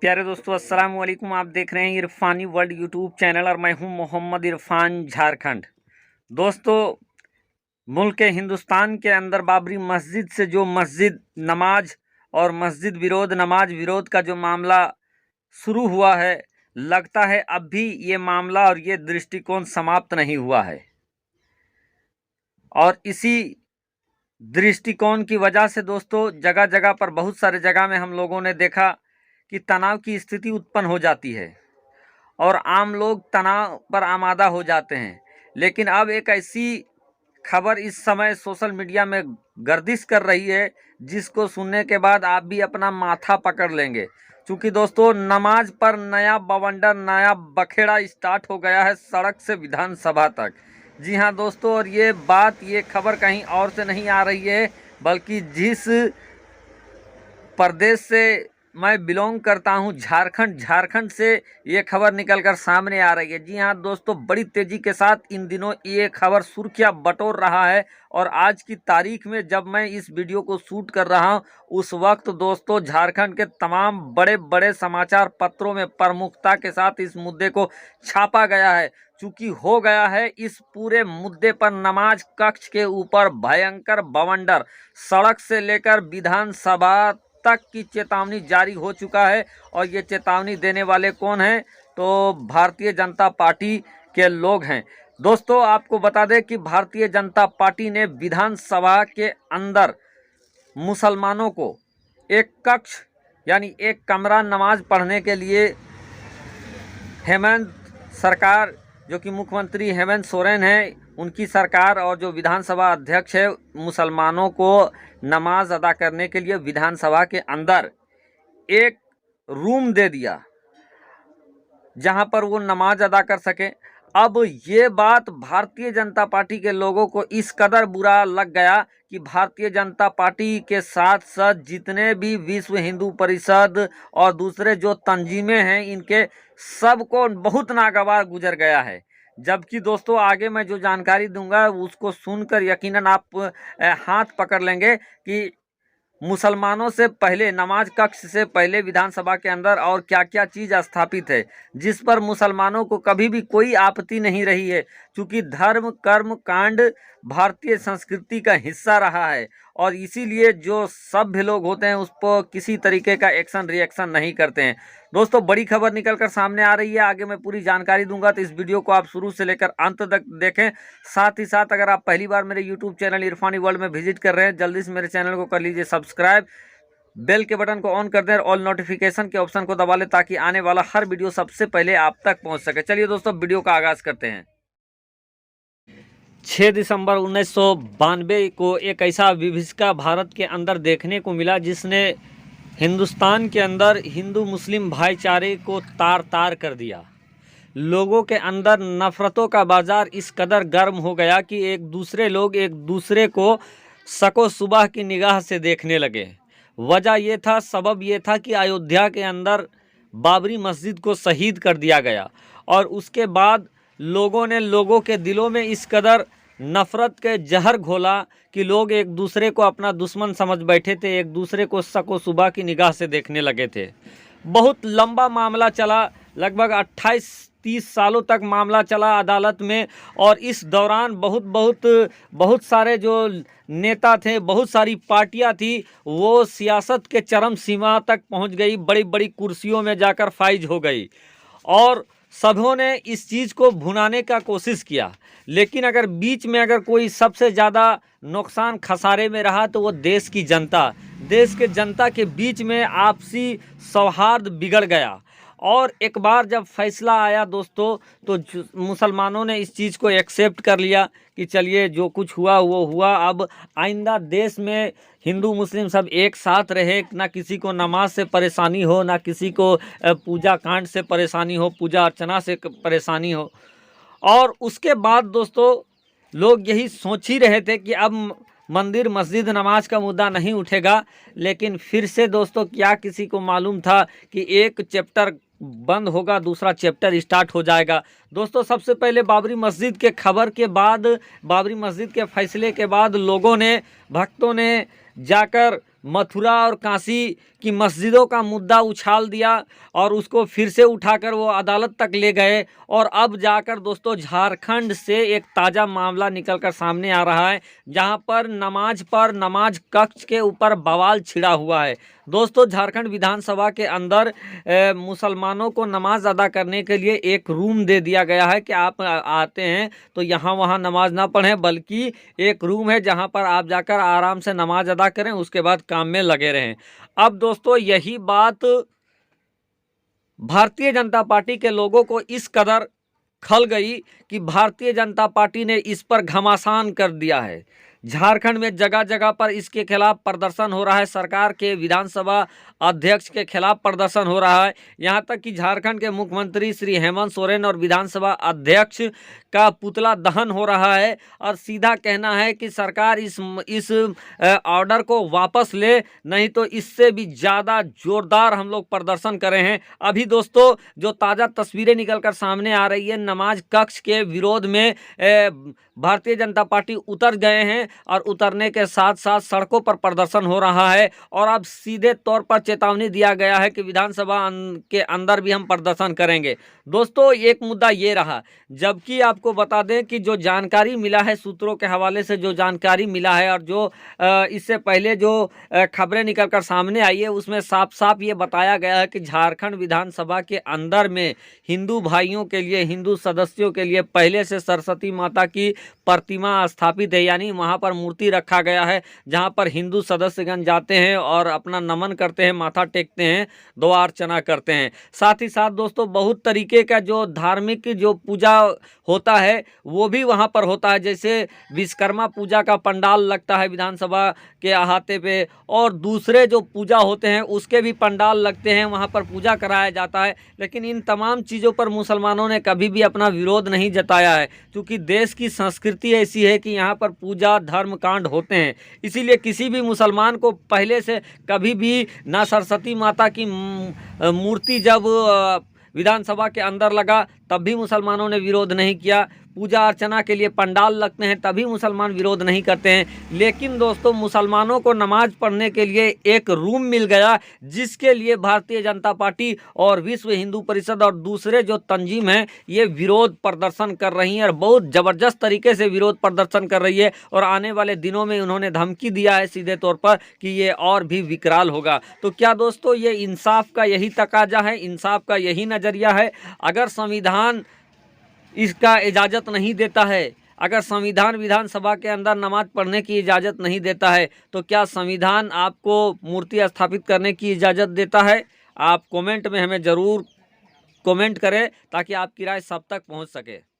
प्यारे दोस्तों, अस्सलाम वालेकुम। आप देख रहे हैं इरफानी वर्ल्ड यूट्यूब चैनल और मैं हूं मोहम्मद इरफान, झारखंड। दोस्तों, मुल्क हिंदुस्तान के अंदर बाबरी मस्जिद से जो मस्जिद नमाज और मस्जिद विरोध नमाज विरोध का जो मामला शुरू हुआ है, लगता है अब भी ये मामला और ये दृष्टिकोण समाप्त नहीं हुआ है। और इसी दृष्टिकोण की वजह से दोस्तों, जगह जगह पर बहुत सारे जगह में हम लोगों ने देखा कि तनाव की स्थिति उत्पन्न हो जाती है और आम लोग तनाव पर आमादा हो जाते हैं। लेकिन अब एक ऐसी खबर इस समय सोशल मीडिया में गर्दिश कर रही है जिसको सुनने के बाद आप भी अपना माथा पकड़ लेंगे। क्योंकि दोस्तों, नमाज पर नया बवंडर, नया बखेड़ा स्टार्ट हो गया है, सड़क से विधानसभा तक। जी हाँ दोस्तों, और ये खबर कहीं और से नहीं आ रही है, बल्कि जिस प्रदेश से मैं बिलोंग करता हूं, झारखंड से ये खबर निकलकर सामने आ रही है। जी हाँ दोस्तों, बड़ी तेजी के साथ इन दिनों ये खबर सुर्खियां बटोर रहा है। और आज की तारीख में जब मैं इस वीडियो को शूट कर रहा हूं, उस वक्त दोस्तों झारखंड के तमाम बड़े बड़े समाचार पत्रों में प्रमुखता के साथ इस मुद्दे को छापा गया है। चूंकि हो गया है इस पूरे मुद्दे पर नमाज कक्ष के ऊपर भयंकर बवंडर, सड़क से लेकर विधानसभा तक की चेतावनी जारी हो चुका है। और ये चेतावनी देने वाले कौन हैं? तो भारतीय जनता पार्टी के लोग हैं। दोस्तों, आपको बता दें कि भारतीय जनता पार्टी ने विधानसभा के अंदर मुसलमानों को एक कक्ष यानी एक कमरा नमाज पढ़ने के लिए हेमंत सरकार, जो कि मुख्यमंत्री हेमंत सोरेन है, उनकी सरकार और जो विधानसभा अध्यक्ष है, मुसलमानों को नमाज अदा करने के लिए विधानसभा के अंदर एक रूम दे दिया जहां पर वो नमाज अदा कर सके। अब ये बात भारतीय जनता पार्टी के लोगों को इस कदर बुरा लग गया कि भारतीय जनता पार्टी के साथ साथ जितने भी विश्व हिंदू परिषद और दूसरे जो तंजीमें हैं, इनके सबको बहुत नागवार गुजर गया है। जबकि दोस्तों, आगे मैं जो जानकारी दूंगा उसको सुनकर यकीनन आप हाथ पकड़ लेंगे कि मुसलमानों से पहले, नमाज कक्ष से पहले विधानसभा के अंदर और क्या क्या चीज़ स्थापित है, जिस पर मुसलमानों को कभी भी कोई आपत्ति नहीं रही है। क्योंकि धर्म कर्म कांड भारतीय संस्कृति का हिस्सा रहा है और इसीलिए जो सभ्य लोग होते हैं उस पर किसी तरीके का एक्शन रिएक्शन नहीं करते हैं। दोस्तों, बड़ी खबर निकलकर सामने आ रही है, आगे मैं पूरी जानकारी दूंगा, तो इस वीडियो को आप शुरू से लेकर अंत तक देखें। साथ ही साथ अगर आप पहली बार मेरे यूट्यूब चैनल इरफानी वर्ल्ड में विजिट कर रहे हैं, जल्दी से मेरे चैनल को कर लीजिए सब्सक्राइब, बेल के बटन को ऑन कर दें और ऑल नोटिफिकेशन के ऑप्शन को दबा लें ताकि आने वाला हर वीडियो सबसे पहले आप तक पहुंच सके। चलिए दोस्तों, वीडियो का आगाज करते हैं। 6 दिसंबर 1992 को एक ऐसा विभीषिका भारत के अंदर देखने को मिला जिसने हिंदुस्तान के अंदर हिंदू मुस्लिम भाईचारे को तार तार कर दिया। लोगों के अंदर नफरतों का बाजार इस कदर गर्म हो गया कि एक दूसरे को शको सुबह की निगाह से देखने लगे। वजह ये था, सबब ये था कि अयोध्या के अंदर बाबरी मस्जिद को शहीद कर दिया गया और उसके बाद लोगों ने लोगों के दिलों में इस कदर नफरत के जहर घोला कि लोग एक दूसरे को अपना दुश्मन समझ बैठे थे, एक दूसरे को शको सुबह की निगाह से देखने लगे थे। बहुत लंबा मामला चला, लगभग 28-30 सालों तक मामला चला अदालत में। और इस दौरान बहुत सारे जो नेता थे, बहुत सारी पार्टियां थी, वो सियासत के चरम सीमा तक पहुंच गई, बड़ी बड़ी कुर्सियों में जाकर फाइज हो गई और सबों ने इस चीज़ को भुनाने का कोशिश किया। लेकिन अगर बीच में अगर कोई सबसे ज़्यादा नुकसान खसारे में रहा तो वो देश की जनता, देश के जनता के बीच में आपसी सौहार्द बिगड़ गया। और एक बार जब फैसला आया दोस्तों, तो मुसलमानों ने इस चीज़ को एक्सेप्ट कर लिया कि चलिए जो कुछ हुआ वो हुआ, अब आइंदा देश में हिंदू मुस्लिम सब एक साथ रहे, ना किसी को नमाज से परेशानी हो, ना किसी को पूजा कांड से परेशानी हो, पूजा अर्चना से परेशानी हो। और उसके बाद दोस्तों, लोग यही सोच ही रहे थे कि अब मंदिर मस्जिद नमाज का मुद्दा नहीं उठेगा। लेकिन फिर से दोस्तों, क्या किसी को मालूम था कि एक चैप्टर बंद होगा, दूसरा चैप्टर स्टार्ट हो जाएगा। दोस्तों, सबसे पहले बाबरी मस्जिद के खबर के बाद, बाबरी मस्जिद के फैसले के बाद लोगों ने, भक्तों ने जाकर मथुरा और काशी की मस्जिदों का मुद्दा उछाल दिया और उसको फिर से उठाकर वो अदालत तक ले गए। और अब जाकर दोस्तों झारखंड से एक ताज़ा मामला निकलकर सामने आ रहा है, जहां पर नमाज कक्ष के ऊपर बवाल छिड़ा हुआ है। दोस्तों झारखंड विधानसभा के अंदर मुसलमानों को नमाज अदा करने के लिए एक रूम दे दिया गया है कि आप आते हैं तो यहाँ वहाँ नमाज ना पढ़ें, बल्कि एक रूम है जहाँ पर आप जाकर आराम से नमाज अदा करें, उसके बाद काम में लगे रहें। अब दोस्तों यही बात भारतीय जनता पार्टी के लोगों को इस कदर खल गई कि भारतीय जनता पार्टी ने इस पर घमासान कर दिया है। झारखंड में जगह जगह पर इसके खिलाफ प्रदर्शन हो रहा है, सरकार के विधानसभा अध्यक्ष के खिलाफ प्रदर्शन हो रहा है। यहां तक कि झारखंड के मुख्यमंत्री श्री हेमंत सोरेन और विधानसभा अध्यक्ष का पुतला दहन हो रहा है और सीधा कहना है कि सरकार इस ऑर्डर को वापस ले, नहीं तो इससे भी ज़्यादा जोरदार हम लोग प्रदर्शन करें हैं। अभी दोस्तों जो ताज़ा तस्वीरें निकलकर सामने आ रही है, नमाज कक्ष के विरोध में भारतीय जनता पार्टी उतर गए हैं और उतरने के साथ साथ सड़कों पर प्रदर्शन हो रहा है। और अब सीधे तौर पर चेतावनी दिया गया है कि विधानसभा के अंदर भी हम प्रदर्शन करेंगे। दोस्तों एक मुद्दा ये रहा, जबकि आपको बता दें कि जो जानकारी मिला है, सूत्रों के हवाले से जो जानकारी मिला है और जो इससे पहले जो खबरें निकलकर सामने आई है, उसमें साफ साफ ये बताया गया है कि झारखंड विधानसभा के अंदर में हिंदू भाइयों के लिए, हिंदू सदस्यों के लिए पहले से सरस्वती माता की प्रतिमा स्थापित है, यानी वहाँ पर मूर्ति रखा गया है जहाँ पर हिंदू सदस्यगण जाते हैं और अपना नमन करते हैं, माथा टेकते हैं, दुआ अर्चना करते हैं। साथ ही साथ दोस्तों बहुत तरीके का जो धार्मिक जो पूजा होता है वो भी वहाँ पर होता है, जैसे विश्वकर्मा पूजा का पंडाल लगता है विधानसभा के अहाते पे, और दूसरे जो पूजा होते हैं उसके भी पंडाल लगते हैं, वहाँ पर पूजा कराया जाता है। लेकिन इन तमाम चीज़ों पर मुसलमानों ने कभी भी अपना विरोध नहीं जताया है, क्योंकि देश की संस्कृति ऐसी है कि यहाँ पर पूजा धर्म कांड होते हैं। इसीलिए किसी भी मुसलमान को पहले से कभी भी ना सरस्वती माता की मूर्ति जब विधानसभा के अंदर लगा तब भी मुसलमानों ने विरोध नहीं किया, पूजा अर्चना के लिए पंडाल लगते हैं तभी मुसलमान विरोध नहीं करते हैं। लेकिन दोस्तों मुसलमानों को नमाज पढ़ने के लिए एक रूम मिल गया, जिसके लिए भारतीय जनता पार्टी और विश्व हिंदू परिषद और दूसरे जो तंजीम हैं ये विरोध प्रदर्शन कर रही हैं और बहुत ज़बरदस्त तरीके से विरोध प्रदर्शन कर रही है। और आने वाले दिनों में उन्होंने धमकी दिया है सीधे तौर पर कि ये और भी विकराल होगा। तो क्या दोस्तों ये इंसाफ का यही तकाजा है, इंसाफ का यही नज़रिया है? अगर संविधान इसका इजाज़त नहीं देता है, अगर संविधान विधानसभा के अंदर नमाज पढ़ने की इजाज़त नहीं देता है, तो क्या संविधान आपको मूर्ति स्थापित करने की इजाज़त देता है? आप कमेंट में हमें ज़रूर कमेंट करें ताकि आपकी राय सब तक पहुंच सके।